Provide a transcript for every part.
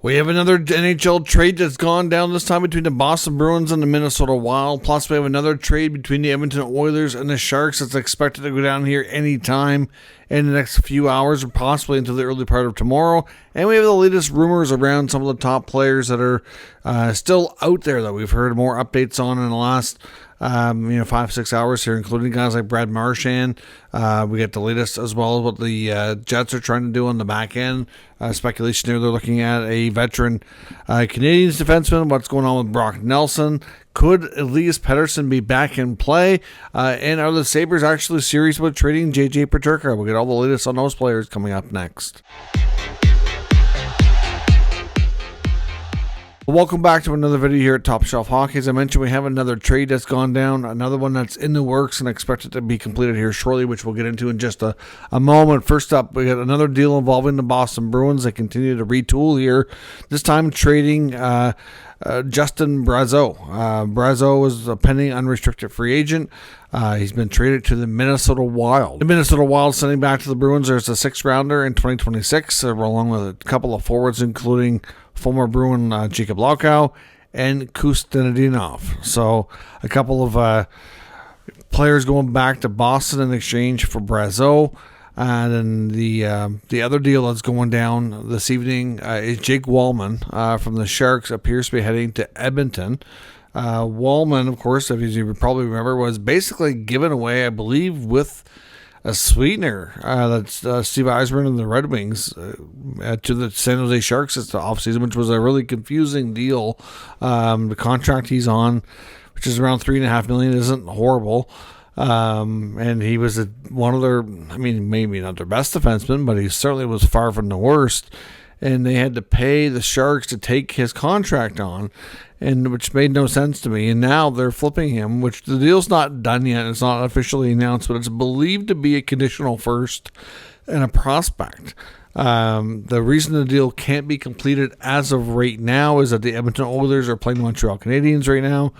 We have another NHL trade that's gone down this time between the Boston Bruins and the Minnesota Wild. Plus, we have another trade between the Edmonton Oilers and the Sharks that's expected to go down here anytime in the next few hours or possibly into the early part of tomorrow. And we have the latest rumors around some of the top players that are still out there that we've heard more updates on in the last 5-6 hours here, including guys like Brad Marchand. We get the latest as well as what the Jets are trying to do on the back end. Speculation there, they're looking at a veteran Canadiens defenseman. What's going on with Brock Nelson? Could Elias Pettersson be back in play? And are the Sabres actually serious about trading JJ Peterka? We'll get all the latest on those players coming up next. Welcome back to another video here at Top Shelf Hockey. As I mentioned, we have another trade that's gone down, another one that's in the works and expected to be completed here shortly, which we'll get into in just a moment. First up, we got another deal involving the Boston Bruins. They continue to retool here, this time trading Justin Brazeau. Brazeau is a pending unrestricted free agent. He's been traded to the Minnesota Wild. The Minnesota Wild sending back to the Bruins. There's a 6th-rounder in 2026, along with a couple of forwards, including former Bruin Jacob Laukow and Kustadinov. So a couple of players going back to Boston in exchange for Brazeau. And then the other deal that's going down this evening is Jake Wallman from the Sharks appears to be heading to Edmonton. Wallman, of course, as you probably remember, was basically given away, I believe, with a sweetener that's Steve Yzerman and the Red Wings to the San Jose Sharks at the offseason, which was a really confusing deal. The contract he's on, which is around $3.5 million, isn't horrible. And he was one of their, maybe not their best defenseman, but he certainly was far from the worst. And they had to pay the Sharks to take his contract on, and which made no sense to me. And now they're flipping him, which the deal's not done yet. It's not officially announced, but it's believed to be a conditional first and a prospect. The reason the deal can't be completed as of right now is that the Edmonton Oilers are playing the Montreal Canadiens right now.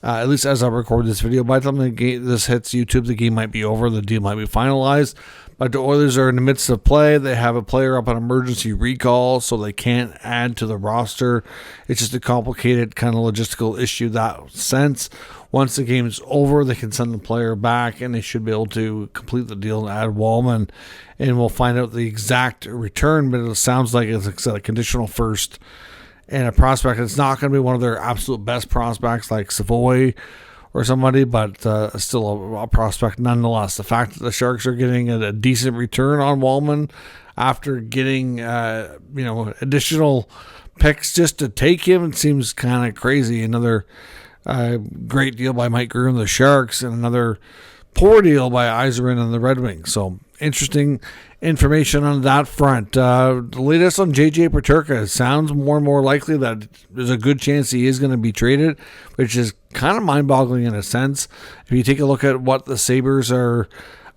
At least as I record this video, by the time this hits YouTube, the game might be over. The deal might be finalized. But the Oilers are in the midst of play. They have a player up on emergency recall, so they can't add to the roster. It's just a complicated kind of logistical issue in that sense. Once the game is over, they can send the player back, and they should be able to complete the deal and add Wallman. And we'll find out the exact return, but it sounds like it's a conditional first and a prospect. It's not going to be one of their absolute best prospects like Savoy or somebody, but still a prospect nonetheless. The fact that the Sharks are getting a decent return on Wallman after getting additional picks just to take him, it seems kind of crazy. Another great deal by Mike Grier and the Sharks, and another poor deal by Yzerman and the Red Wings. So interesting information on that front. The latest on JJ Peterka, it sounds more and more likely that there's a good chance he is going to be traded, which is kind of mind-boggling in a sense. If you take a look at what the Sabres are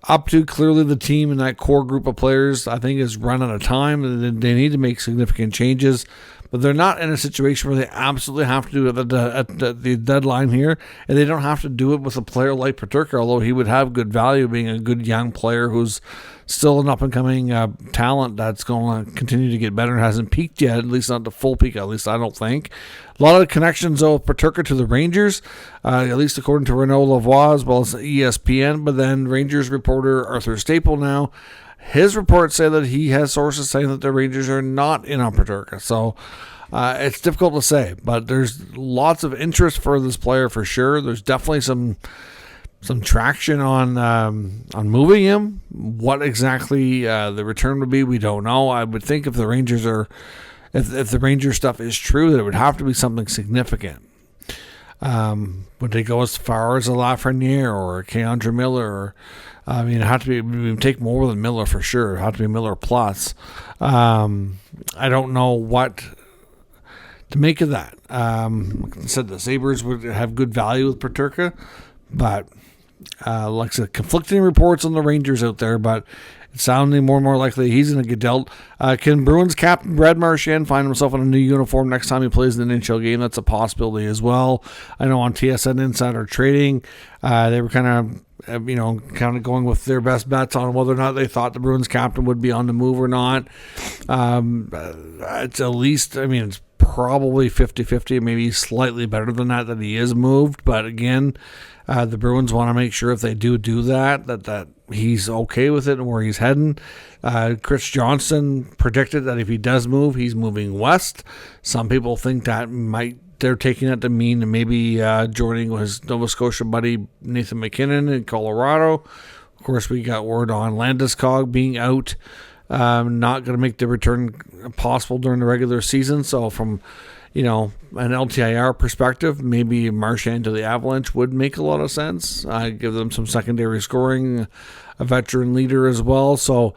up to, clearly the team and that core group of players, I think, is run out of time, and they need to make significant changes. But they're not in a situation where they absolutely have to do it at the deadline here, and they don't have to do it with a player like Peterka, although he would have good value being a good young player who's still an up-and-coming talent that's going to continue to get better. Hasn't peaked yet, at least not the full peak, at least I don't think. A lot of connections, though, with Peterka to the Rangers, at least according to Renaud Lavoie as well as ESPN, but then Rangers reporter Arthur Staple now, his reports say that he has sources saying that the Rangers are not in on Peterka. So it's difficult to say, but there's lots of interest for this player for sure. There's definitely some traction on moving him. What exactly the return would be, we don't know. I would think if the Rangers if the Rangers stuff is true, that it would have to be something significant. Would they go as far as a Lafreniere or a Keandre Miller? Or, it had to be take more than Miller for sure. It had to be Miller plus. I don't know what to make of that. Like I said, the Sabres would have good value with Peterka, but like I said, conflicting reports on the Rangers out there, but it's sounding more and more likely he's going to get dealt. Can Bruins captain Brad Marchand find himself in a new uniform next time he plays in an NHL game? That's a possibility as well. I know on TSN Insider Trading, they were kind of going with their best bets on whether or not they thought the Bruins captain would be on the move or not. It's at least, it's probably 50-50, maybe slightly better than that he is moved. But again, the Bruins want to make sure if they do that he's okay with it and where he's heading. Chris Johnson predicted that if he does move, he's moving west. Some people think they're taking it to mean maybe joining his Nova Scotia buddy Nathan McKinnon in Colorado. Of course, we got word on Landeskog being out, not going to make the return possible during the regular season. So from an LTIR perspective, maybe Marchand to the Avalanche would make a lot of sense. Give them some secondary scoring, a veteran leader as well. So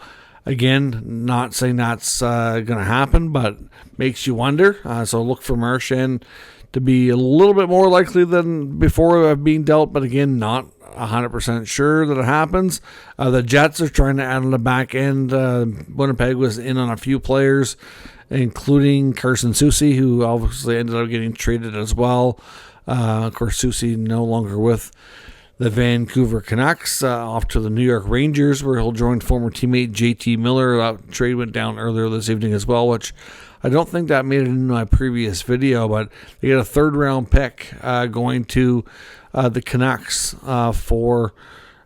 again, not saying that's going to happen, but makes you wonder. So look for Marchand to be a little bit more likely than before being dealt, but again, not 100% sure that it happens. The Jets are trying to add on the back end. Winnipeg was in on a few players, including Carson Soucy, who obviously ended up getting traded as well. Of course, Soucy no longer with the Vancouver Canucks, off to the New York Rangers, where he'll join former teammate JT Miller. That trade went down earlier this evening as well, which I don't think that made it in my previous video, but they get a third-round pick going to the Canucks for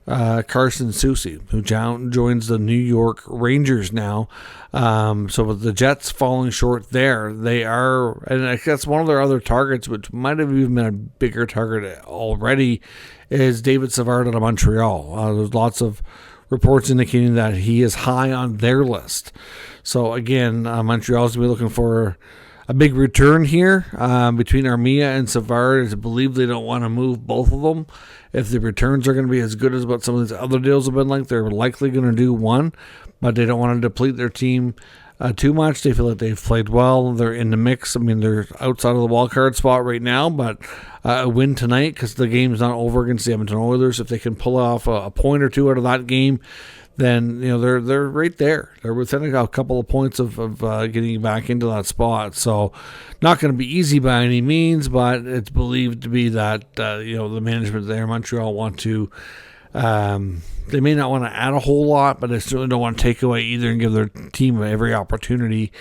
Carson Soucy, who joins the New York Rangers now. So with the Jets falling short there, they are, and I guess one of their other targets, which might have even been a bigger target already, is David Savard out of Montreal. There's lots of reports indicating that he is high on their list. So again, Montreal's going to be looking for a big return here between Armia and Savard. I believe they don't want to move both of them. If the returns are going to be as good as what some of these other deals have been like, they're likely going to do one, but they don't want to deplete their team too much. They feel like they've played well. They're in the mix. They're outside of the wild card spot right now, but a win tonight, because the game's not over against the Edmonton Oilers. If they can pull off a point or two out of that game, then they're right there. They're within a couple of points of getting back into that spot. So not going to be easy by any means, but it's believed to be that the management there in Montreal want to. They may not want to add a whole lot, but they certainly don't want to take away either and give their team every opportunity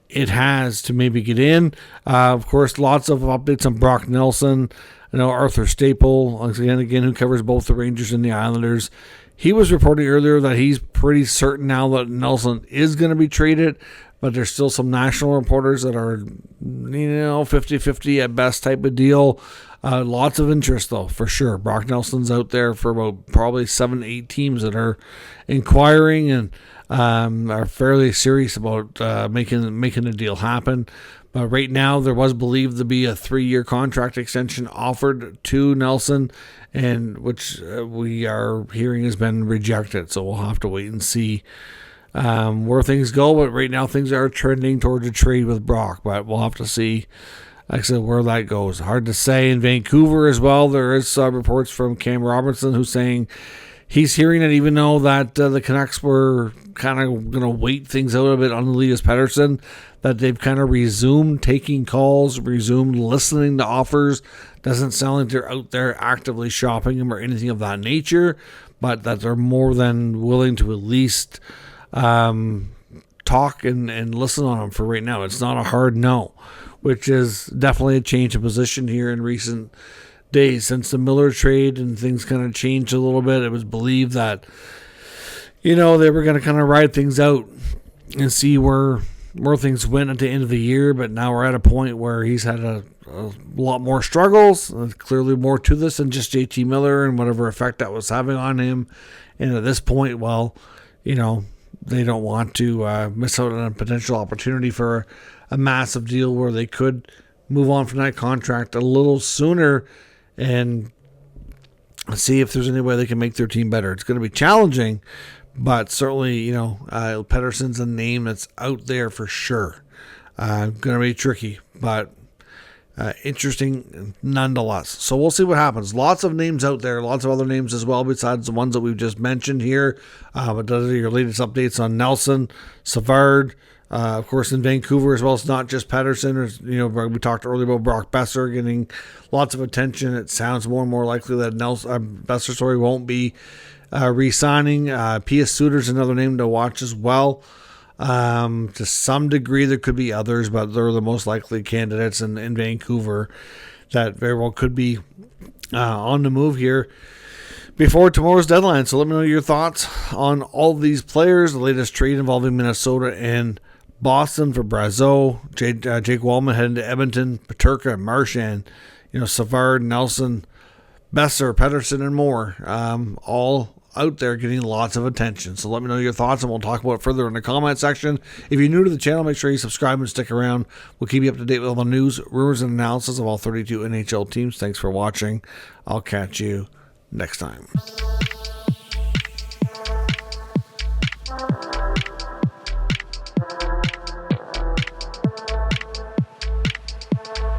it has to maybe get in. Of course, lots of updates on Brock Nelson. I know Arthur Staple, again, who covers both the Rangers and the Islanders. He was reporting earlier that he's pretty certain now that Nelson is going to be traded, but there's still some national reporters that are, 50-50 at best type of deal. Lots of interest, though, for sure. Brock Nelson's out there for about probably 7-8 teams that are inquiring and are fairly serious about making the deal happen. But right now, there was believed to be a 3-year contract extension offered to Nelson, and which we are hearing has been rejected. So we'll have to wait and see where things go. But right now, things are trending towards a trade with Brock. But we'll have to see, like I said, where that goes. Hard to say. In Vancouver as well, there is reports from Cam Robertson who's saying he's hearing that even though that the Canucks were kind of going to wait things out a bit on Elias Pettersson, that they've kind of resumed taking calls, resumed listening to offers. Doesn't sound like they're out there actively shopping him or anything of that nature, but that they're more than willing to at least talk and listen on him for right now. It's not a hard no, which is definitely a change of position here in recent days. Since the Miller trade and things kind of changed a little bit, it was believed that, they were going to kind of ride things out and see where things went at the end of the year. But now we're at a point where he's had a lot more struggles. Clearly more to this than just JT Miller and whatever effect that was having on him. And at this point, they don't want to miss out on a potential opportunity for a massive deal where they could move on from that contract a little sooner and see if there's any way they can make their team better. It's going to be challenging, but certainly, Pettersson's a name that's out there for sure. Going to be tricky, but interesting nonetheless. So we'll see what happens. Lots of names out there, lots of other names as well besides the ones that we've just mentioned here. But those are your latest updates on Nelson, Savard, of course in Vancouver as well. It's not just Pettersson. We talked earlier about Brock Besser getting lots of attention. It sounds more and more likely that Besser won't be re-signing. P.S. Suter's another name to watch as well. To some degree, there could be others, but they're the most likely candidates in Vancouver that very well could be on the move here before tomorrow's deadline. So let me know your thoughts on all of these players. The latest trade involving Minnesota and Boston for Brazeau, Jake Wallman heading to Edmonton, Peterka, Marchand, Savard, Nelson, Besser, Pettersson, and more. All out there getting lots of attention. So let me know your thoughts and we'll talk about it further in the comment section. If you're new to the channel, make sure you subscribe and stick around. We'll keep you up to date with all the news, rumors, and analysis of all 32 NHL teams. Thanks for watching. I'll catch you next time.